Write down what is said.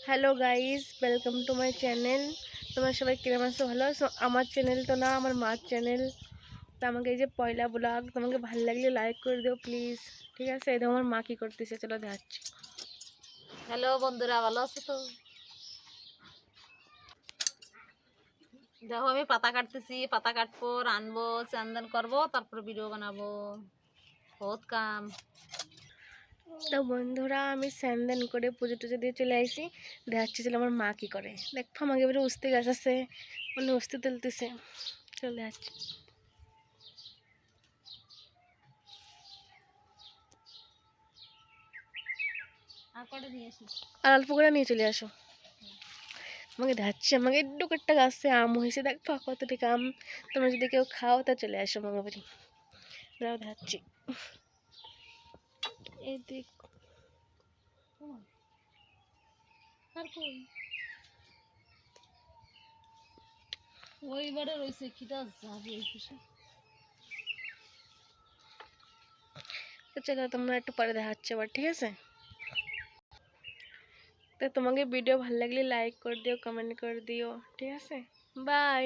Hello guys, welcome to my channel. তোমরা সবাই কিরম আছো? ভালো আছো? আমার চ্যানেল তো না, আমার মার চ্যানেল। তো আমাকে এই যে পয়লা ব্লগ, তোমাকে ভালো লাগলে লাইক করে দিও প্লিজ, ঠিক আছে? এই দেখো আমার মা কি করতেছে, চলো দেখাচ্ছি। হ্যালো বন্ধুরা, ভালো আছো তো? দেখো আমি পাতা কাটতেছি, পাতা কাটবো, রানবো, চান্দন করবো, তারপর ভিডিও বানাবো। বহুত কাম। তো বন্ধুরা, আমি স্যান্ডেন করে পুজো টুজো দিয়ে চলে আইসি। দেখাচ্ছি চলো আমার মা কি করে। দেখো আমাকে এবারে উস্তে গাছ আছে, উনি উস্তে তুলতেছে। চলে দেখাচ্ছি। আর কটা নিয়ে আসি? আর অল্প করে নিয়ে চলে আসো। আমাকে দেখাচ্ছি, আমাকে একটু একটা গাছে আম হয়েছে, দেখো কতটুকু আম। তোমরা যদি কেউ খাও তা চলে আসো আমাকে বাড়ি। দাও দেখাচ্ছি। এই দেখ, ওইবারে রয়েছে খিদা যাবে এই খুশি। তো চলো তোমরা একটু পরে দেখাচ্ছি আবার, ঠিক আছে? তো তোমাকে ভিডিও ভালো লাগলে লাইক করে দিও, কমেন্ট করে দিও, ঠিক আছে? বাই।